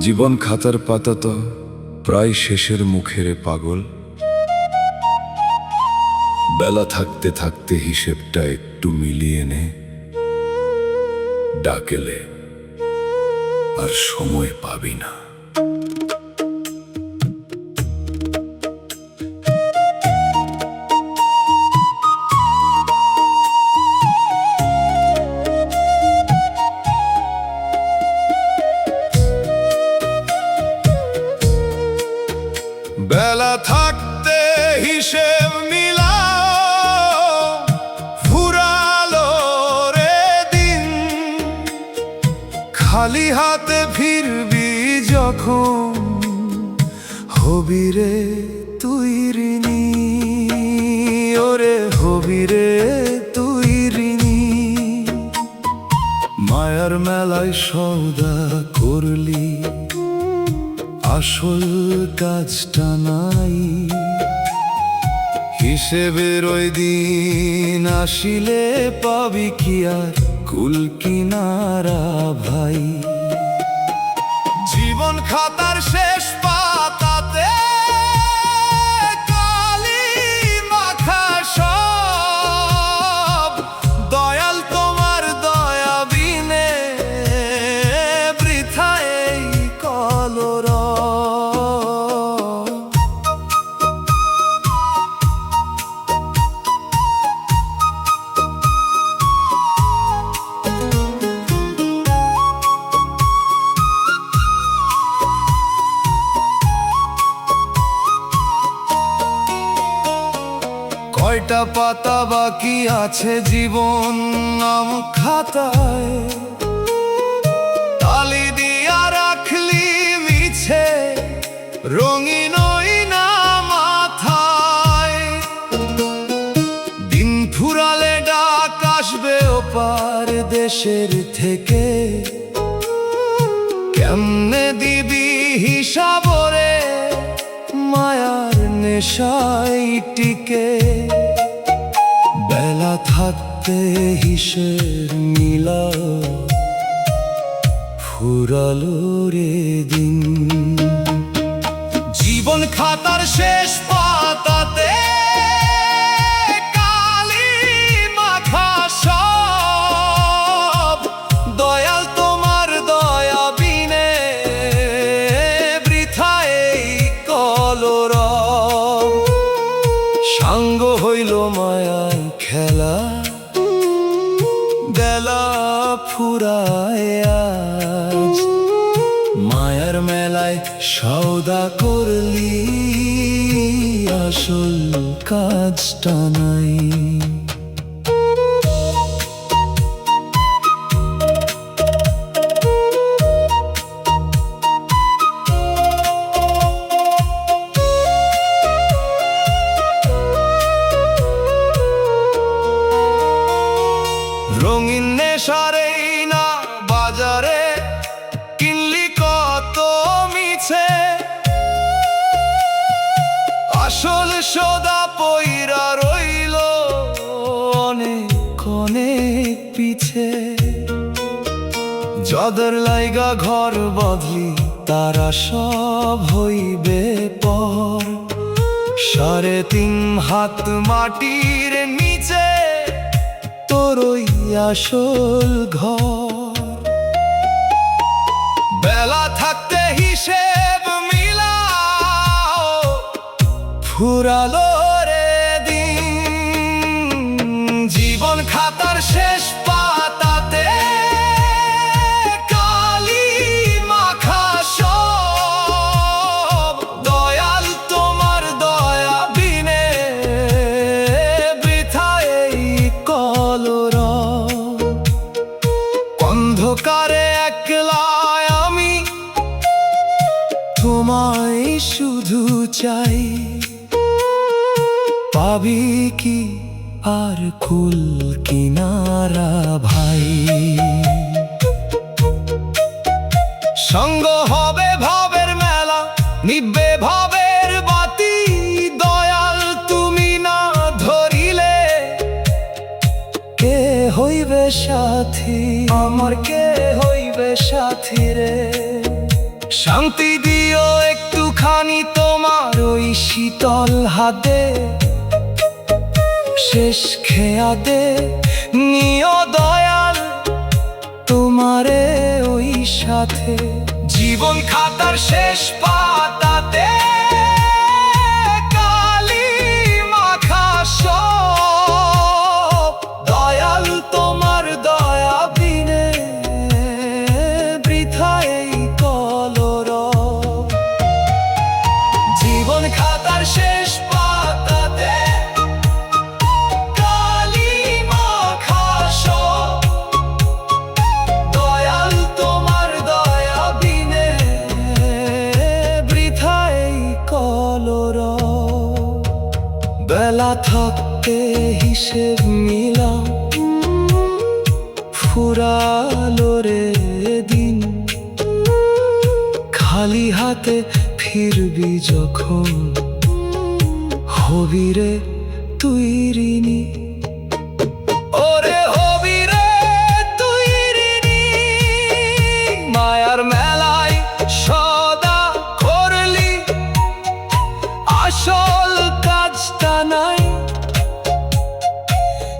জীবন খাতার পাতা তো প্রায় শেষের মুখের পাগল। বেলা থাকতে থাকতে হিসেবটা একটু মিলিয়ে নে, ডাকেলে আর সময় পাবি না। বেলা থাকতে হিসেব মিলাও, ফুরালো রে দিন। খালি হাতে ফিরবি যখন, হবি রে তুই ঋণী। ওরে হবি রে তুই ঋণী। মায়ার মেলায় সওদা করলি, আসল কাজটা নাই। হিসেবের ওই দিন আসিলে পাবি কি আর কুল কিনারা ভাই। জীবন খাতার শেষ পাতাতে কালি মাখা সব। দয়াল তোমার দয়া বিনে বৃথা এই কলরব। কয়টা পাতা বাকি আছে জীবন নাম খাতায়, তালি দিয়া রাখলি মিছে রঙিন ওই না মাথায়। দিন ফুরালে ডাক আসবে ওপার দেশের থেকে, কেমনে দিবি হিসাব রে মায়ার নেশায় টিকে। বেলা থাকতে হিসেব মিলাও, ফুরালো রে দিন। জীবন খাতার শেষ পাতাতে কালি মাখা সব। দয়াল তোমার দয়া বিনে বৃথা এই কলরব। সাঙ্গ হইল মায়ার খেলা, বেলা ফুরায় আজ। মায়ার মেলায় সওদা করলি, আসল কাজটা নাই। রঙিন নেশারে না বাজারে কিনলি কত মিছে। আসল সদা পইরা রইল অনেক অনেক পিছে। যাদের লাইগা ঘর বদলি তারা সব হইবে পর। 3.5 হাত মাটির নিচে তোর ওই আসল ঘর। বেলা থাকতে হিসেব মিলাও, ফুরালো রে দিন। জীবন খাতার শেষ পাতাতে কালি মাখা সব। দয়াল তোমার দয়া বিনে বৃথা এই কলরব। অন্ধকারে একলায় আমি তোমায় শুধু চাই। পাবি কি আর কুল কিনারা ভাই। সঙ্গ হবে ভাবের মেলা, নিবে ভাবের বাতি। দয়াল তুমি না ধরিলে কে হইবে সাথী আমার, কে হইবে সাথী রে। শান্তি দিও একটুখানি তোমার ওই শীতল হাতে, শেষ খেয়াতে নিও দয়াল তোমারে ওই সাথে। জীবন খাতার শেষ পাতাতে কালি মাখা সব, দয়াল তোমার দয়া বিনে বৃথা এই কলরব। জীবন খাতার শেষ পাতাতে কালি মাখা সব, দয়াল তোমার দয়া বিনে বৃথা এই কলরব। বেলা থাকতে হিসেব মিলাম, ফুরালো রে দিন, খালি হাতে ফিরবি যখন, হবি রে তুই ঋণী। ওরে হবি রে তুই ঋণী, মায়ার মেলায় সদা করলি আসল কাজটা নাই।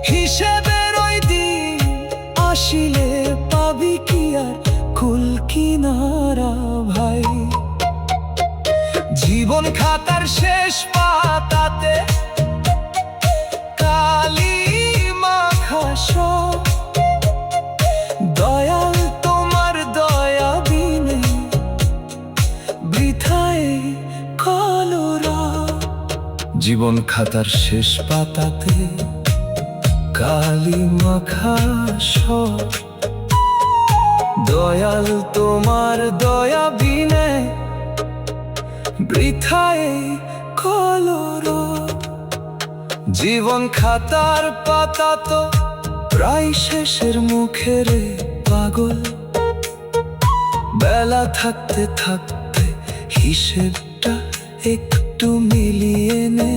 হিসেবের ওই দিন আসিলে পাবি কি আর কুল কিনারা ভাই। জীবন খাতার শেষ পাতাতে কালি মাখা সব, দয়াল তোমার দয়া বিনে বৃথায় কলরব। জীবন খাতার শেষ পাতাতে কালি মাখা সব, দয়াল তোমার দয়া বিনে বৃথায় কলরব। জীবন খাতার পাতা তো প্রায় শেষের মুখে রে পাগল, বেলা থাকতে থাকতে হিসেবটা একটু মিলিয়ে নে,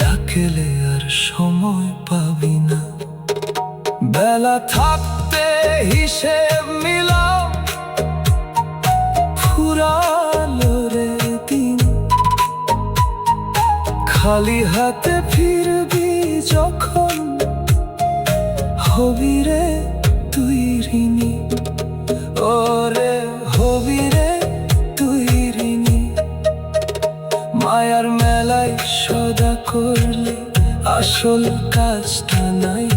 ডাকলে আর সময় পাবি না। বেলা থাকতে হিসেব মিলাও, ফুরালো রে দিন, খালি হাতে ফিরবি যখন, হবি রে তুই ঋণী। ওরে হবি রে তুই ঋণী, মায়ার মেলায় সদা করলে আসল কাজটা নাই।